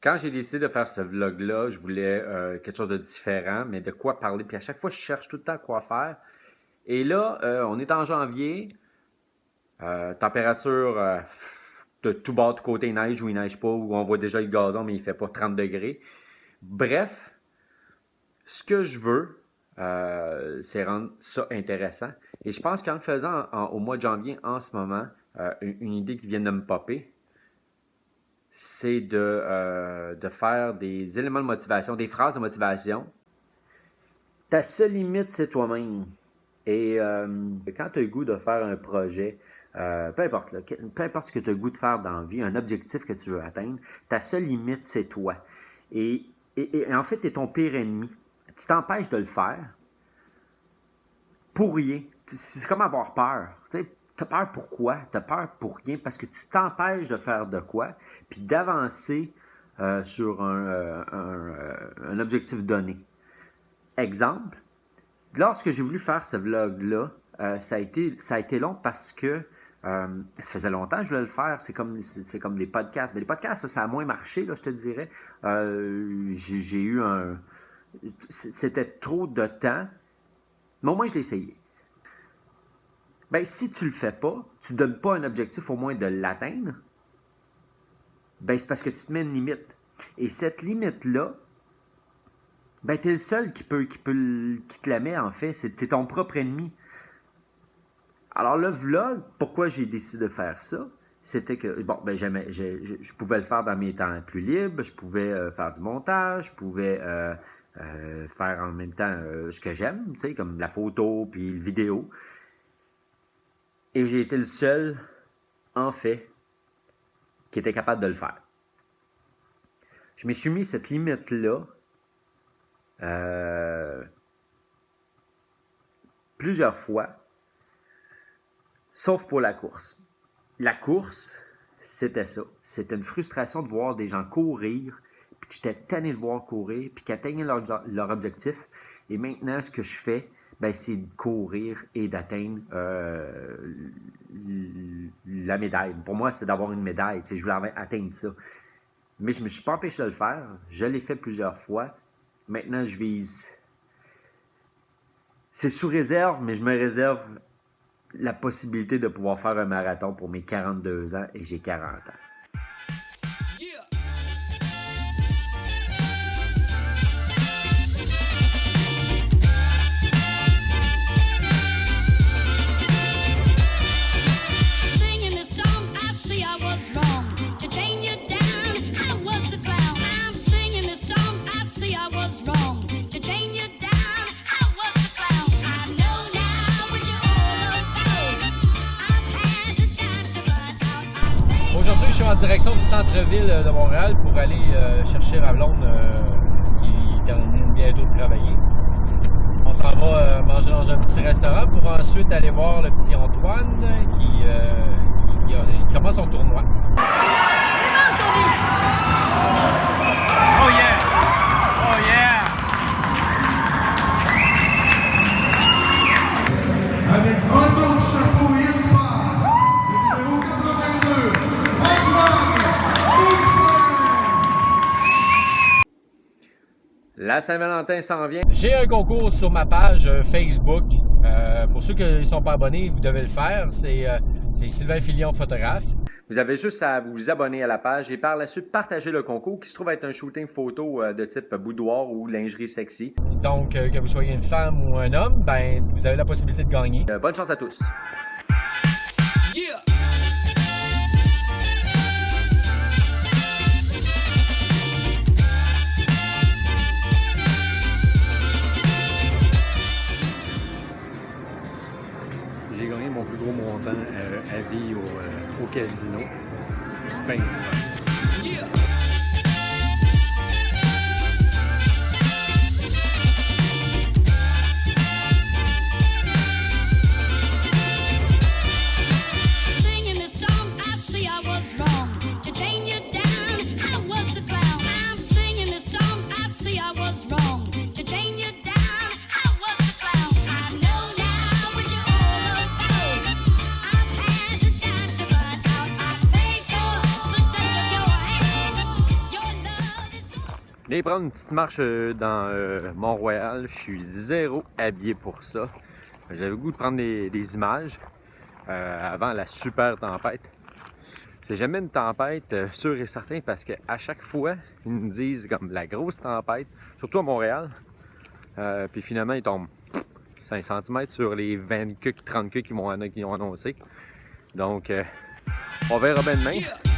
Quand j'ai décidé de faire ce vlog-là, je voulais quelque chose de différent, mais de quoi parler. Puis à chaque fois, je cherche tout le temps quoi faire. Et là, on est en janvier. Température de tout bas, de côté, il neige ou il neige pas, ou on voit déjà le gazon, mais il fait pas 30 degrés. Bref, ce que je veux, c'est rendre ça intéressant. Et je pense qu'en le faisant au mois de janvier, en ce moment, une idée qui vient de me popper, c'est de faire des éléments de motivation, des phrases de motivation. Ta seule limite, c'est toi-même. Et quand tu as le goût de faire un projet, peu importe ce que tu as le goût de faire dans la vie, un objectif que tu veux atteindre, ta seule limite, c'est toi. Et en fait, tu es ton pire ennemi. Tu t'empêches de le faire pour rien. C'est comme avoir peur. Tu as peur pourquoi? Tu as peur pour rien parce que tu t'empêches de faire de quoi, puis d'avancer sur un objectif donné. Exemple, lorsque j'ai voulu faire ce vlog-là, ça a été long parce que ça faisait longtemps que je voulais le faire. C'est comme des podcasts. Mais les podcasts, ça a moins marché, là, je te dirais. J'ai eu c'était trop de temps. Mais au moins, je l'ai essayé. Ben, si tu le fais pas, tu ne donnes pas un objectif au moins de l'atteindre, ben, c'est parce que tu te mets une limite. Et cette limite-là, ben, tu es le seul qui te la met, en fait. Tu es ton propre ennemi. Alors, le vlog, pourquoi j'ai décidé de faire ça? C'était que, bon, ben, je pouvais le faire dans mes temps plus libres, je pouvais faire du montage, je pouvais faire en même temps ce que j'aime, tu sais, comme la photo puis le vidéo. Et j'ai été le seul, en fait, qui était capable de le faire. Je me suis mis cette limite-là plusieurs fois, sauf pour la course. La course, c'était ça. C'était une frustration de voir des gens courir, puis que j'étais tanné de voir courir, puis qu'ils atteignaient leur objectif. Et maintenant, ce que je fais, ben, c'est de courir et d'atteindre la médaille. Pour moi, c'est d'avoir une médaille. Je voulais atteindre ça. Mais je ne me suis pas empêché de le faire. Je l'ai fait plusieurs fois. Maintenant, je vise. C'est sous réserve, mais je me réserve la possibilité de pouvoir faire un marathon pour mes 42 ans et j'ai 40 ans. Aujourd'hui, je suis en direction du centre-ville de Montréal pour aller chercher ma blonde qui termine bientôt de travailler. On s'en va manger dans un petit restaurant pour ensuite aller voir le petit Antoine qui commence son tournoi. Oh yeah! Oh yeah! Avec un autre chapeau, il passe. Le numéro 82, Antoine Boucher. La Saint-Valentin s'en vient. J'ai un concours sur ma page Facebook. Pour ceux qui ne sont pas abonnés, vous devez le faire. C'est Sylvain Filion, photographe. Vous avez juste à vous abonner à la page et par la suite partager le concours qui se trouve être un shooting photo de type boudoir ou lingerie sexy. Donc, que vous soyez une femme ou un homme, ben, vous avez la possibilité de gagner. Bonne chance à tous! Yeah. J'ai gagné mon plus gros montant à vie au casino. Ben du fun. Yeah. Aller prendre une petite marche dans Mont-Royal. Je suis zéro habillé pour ça. J'avais le goût de prendre des images avant la super tempête. C'est jamais une tempête sûr et certain parce qu'à chaque fois, ils nous disent comme la grosse tempête, surtout à Montréal. Puis finalement, il tombe 5 cm sur les 20 30 qu'ils ont annoncé. Donc, on verra bien demain.